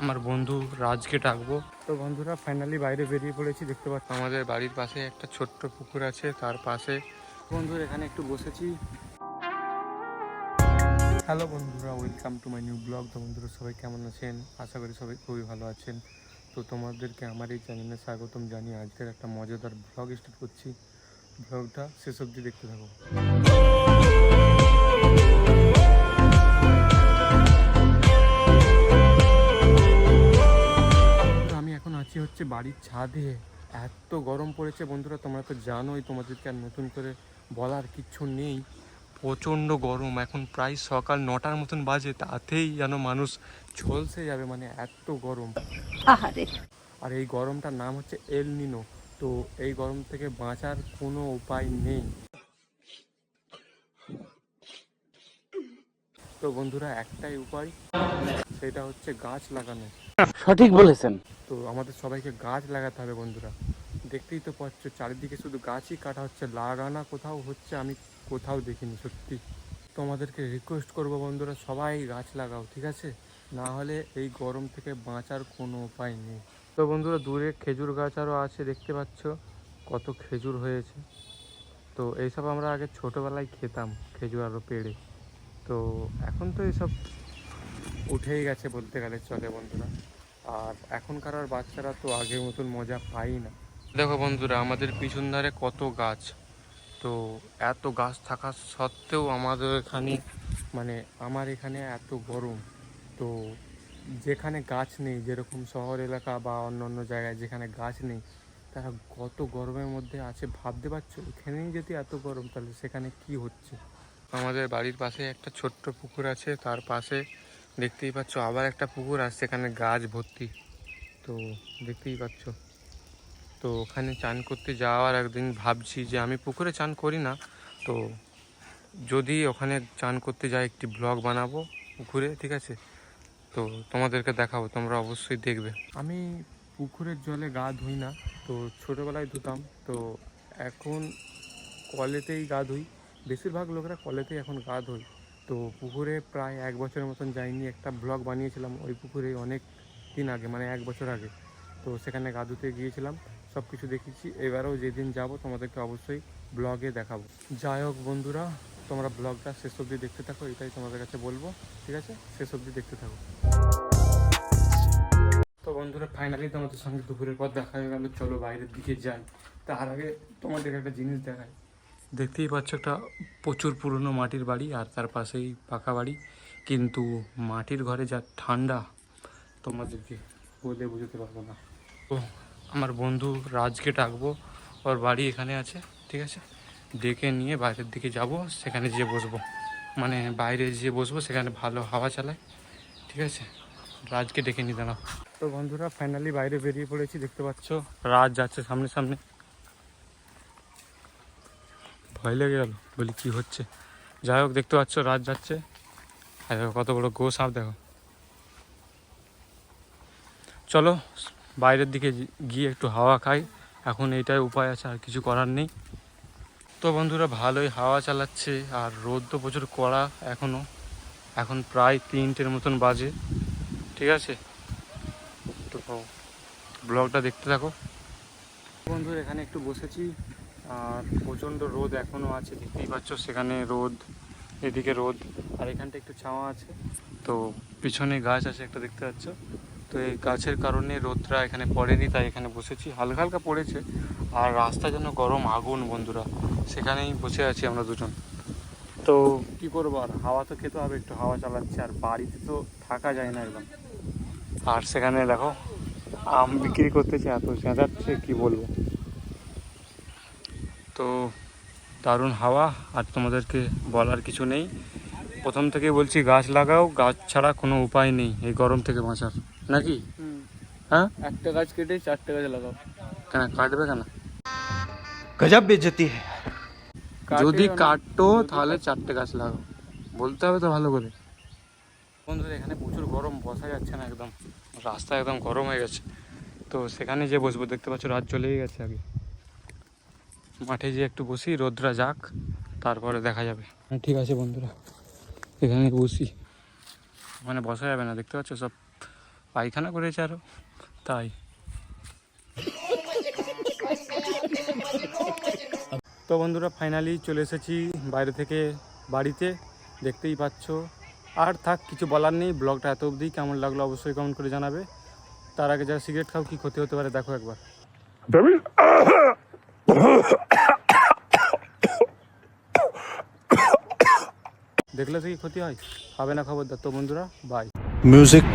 আমার বন্ধু রাজকে ডাকবো। তো বন্ধুরা ফাইনালি বাইরে বেরিয়ে পড়েছি। দেখতে পাচ্ছি আমাদের বাড়ির পাশে একটা ছোট্ট পুকুর আছে, তার পাশে বন্ধুরা এখানে একটু বসেছি। হ্যালো বন্ধুরা, welcome to my new blog. তো বন্ধুরা সবাই কেমন আছেন? আশা করি সবাই খুবই ভালো আছেন। তো তোমাদেরকে আমার এই চ্যানেলে স্বাগতম জানিয়ে আজকের একটা মজাদার ব্লগ স্টার্ট করছি। ব্লগটা শেষ অবধি দেখতে থাকো। আমি এখন আছি হচ্ছে বাড়ির ছাদে। এত গরম পড়েছে বন্ধুরা, তোমরা তো জানোই, তোমাদেরকে আর নতুন করে বলার কিচ্ছু নেই। প্রচণ্ড গরম, এখন প্রায় সকাল 9টার মতন বাজে, তাতেই যেন মানুষ ঝলসে যাবে, মানে এত গরম। আর এই গরমটার নাম হচ্ছে এল নিনো। তো এই গরম থেকে বাঁচার কোনো উপায় নেই। তো বন্ধুরা একটাই উপায়, সেটা হচ্ছে গাছ লাগানো। সঠিক বলেছেন। তো আমাদের সবাইকে গাছ লাগাতে হবে বন্ধুরা। দেখতেই তো পাচ্ছ চারিদিকে শুধু গাছই কাটা হচ্ছে, লাগানা কোথাও হচ্ছে আমি কোথাও দেখিনি সত্যি। তোমাদেরকে রিকোয়েস্ট করবো বন্ধুরা, সবাই গাছ লাগাও, ঠিক আছে? না হলে এই গরম থেকে বাঁচার কোনো উপায় নেই। তো বন্ধুরা দূরে খেজুর গাছ আরও আছে, দেখতে পাচ্ছ কত খেজুর হয়েছে। তো এইসব আমরা আগে ছোটোবেলায় খেতাম, খেজুর আরও পেড়ে। তো এখন তো এইসব উঠেই গেছে বলতে গেলে চলে বন্ধুরা। আর এখনকার আর বাচ্চারা তো আগের মতন মজা পাই না। দেখো বন্ধুরা আমাদের পিছন ধারে কত গাছ। তো এত গাছ থাকা সত্ত্বেও আমাদের এখানে, মানে আমার এখানে এত গরম। তো যেখানে গাছ নেই, যেরকম শহর এলাকা বা অন্য অন্য জায়গায় যেখানে গাছ নেই, তারা কত গরমের মধ্যে আছে ভাবতে পারছো? এখানেই যদি এত গরম, তাহলে সেখানে কি হচ্ছে? আমাদের বাড়ির পাশে একটা ছোট্ট পুকুর আছে, তার পাশে দেখতেই পাচ্ছ আবার একটা পুকুর, আর সেখানে গাছ ভর্তি। তো দেখতেই পাচ্ছ। তো ওখানে চান করতে যাওয়ার একদিন ভাবছি যে আমি পুকুরে চান করি না, তো যদি ওখানে চান করতে যাই একটি ব্লগ বানাবো পুকুরে, ঠিক আছে? তো তোমাদেরকে দেখাবো, তোমরা অবশ্যই দেখবে। আমি পুকুরের জলে গা ধুই না, তো ছোটোবেলায় ধুতাম। তো এখন কলেতেই গা ধুই। বেশিরভাগ লোকেরা কলেতেই এখন গা ধুই। তো পুকুরে প্রায় 1 বছরের মতন যাইনি। একটা ব্লগ বানিয়েছিলাম ওই পুকুরে অনেক দিন আগে, মানে 1 বছর আগে। তো সেখানে গা ধুতে গিয়েছিলাম, সব কিছু দেখেছি। এবারেও যেদিন যাব তোমাদেরকে অবশ্যই ব্লগে দেখাবো। যাই হোক বন্ধুরা, তোমরা ব্লগটা শেষ অবধি দেখতে থাকো, এটাই তোমাদের কাছে বলবো, ঠিক আছে? শেষ অবধি দেখতে থাকো। তো বন্ধুরা ফাইনালি তোমাদের সঙ্গে দুপুরের পর দেখা হয়ে গেল, চলো বাইরের দিকে যাই। তার আগে তোমাদের একটা জিনিস দেখাই। দেখতেই পাচ্ছ একটা প্রচুর পুরনো মাটির বাড়ি, আর তার পাশেই পাকা বাড়ি। কিন্তু মাটির ঘরে যা ঠান্ডা তোমাদেরকে বলে বোঝাতে পারবো না। তো আমার বন্ধু রাজকে ডাকবো, ওর বাড়ি এখানে আছে, ঠিক আছে? ডেকে নিয়ে বাইরের দিকে যাব, সেখানে যেয়ে বসবো, মানে বাইরে যেয়ে বসবো, সেখানে ভালো হাওয়া চালায়, ঠিক আছে? রাজকে ডেকে নিয়ে দাঁড়াও। তো বন্ধুরা ফাইনালি বাইরে বেরিয়ে পড়েছি। দেখতে পাচ্ছ রাজ যাচ্ছে সামনে সামনে। ভয় লেগে গেল, বলি কি হচ্ছে। যাই হোক দেখতে পাচ্ছ রাজ যাচ্ছে, আর দেখো কত বড় গো সাপ, দেখো। চলো বাইরের দিকে গিয়ে একটু হাওয়া খাই, এখন এইটাই উপায় আছে, আর কিছু করার নেই। তো বন্ধুরা ভালোই হাওয়া চালাচ্ছে, আর রোদ তো প্রচুর কড়া এখনও। এখন প্রায় 3টের মতন বাজে, ঠিক আছে? তো ব্লগটা দেখতে থাকো বন্ধুরা। এখানে একটু বসেছি, আর প্রচণ্ড রোদ এখনও আছে, দেখতেই পাচ্ছ। সেখানে রোদ, এদিকে রোদ, আর এখানটা একটু ছাওয়া আছে। তো পিছনে গাছ আছে একটা, দেখতে পাচ্ছ। তো এই গাছের কারণে রোদটা এখানে পড়েনি, তাই এখানে বসেছি। হালকা হালকা পড়েছে, আর রাস্তা যেন গরম আগুন বন্ধুরা, সেখানেই বসে আছি আমরা দুজন। তো কী করবো, আর হাওয়া তো খেতে হবে, একটু হাওয়া চালাচ্ছে। আর বাড়িতে তো থাকা যায় না একদম। আর সেখানে দেখো আম বিক্রি করতেছে, এত চেঁচাচ্ছে কি বলবো। তো দারুণ হাওয়া, আর তোমাদেরকে বলার কিছু নেই। প্রথম থেকে বলছি গাছ লাগাও, গাছ ছাড়া কোনো উপায় নেই এই গরম থেকে বাঁচার, নাকি? হ্যাঁ, একটা গাছ কেটে 4টে গাছ লাগাও। কেন কাটবে কেন? গজব বেইজ্জতি। যদি কাটো তাহলে 4টে গাছ লাগাও, বলতে হবে তো ভালো করে। বন্ধুরা এখানে প্রচুর গরম, বসা যাচ্ছে না একদম, রাস্তা একদম গরম হয়ে গেছে। তো সেখানে যে বসবো, দেখতে পাচ্ছ রাত চলেই গেছে। আগে মাঠে যে একটু বসি, রোদরা যাক, তারপরে দেখা যাবে। হ্যাঁ ঠিক আছে বন্ধুরা, এখানে বসি। মানে বসা যাবে না, দেখতে পাচ্ছ সব পায়খানা করেছে আরও, তাই। তো বন্ধুরা ফাইনালি চলে এসেছি বাইরে থেকে বাড়িতে, দেখতেই পাচ্ছ। আর থাক, কিছু বলার নেই। ব্লগটা এত অবধি, কেমন লাগলো অবশ্যই কমেন্ট করে জানাবে। তার আগে যারা সিগারেট খাও, কী ক্ষতি হতে পারে দেখো একবার। দেখলে তো কি ক্ষতি হয়, হবে না খবরদার। তো বন্ধুরা বাই। म्यूजिक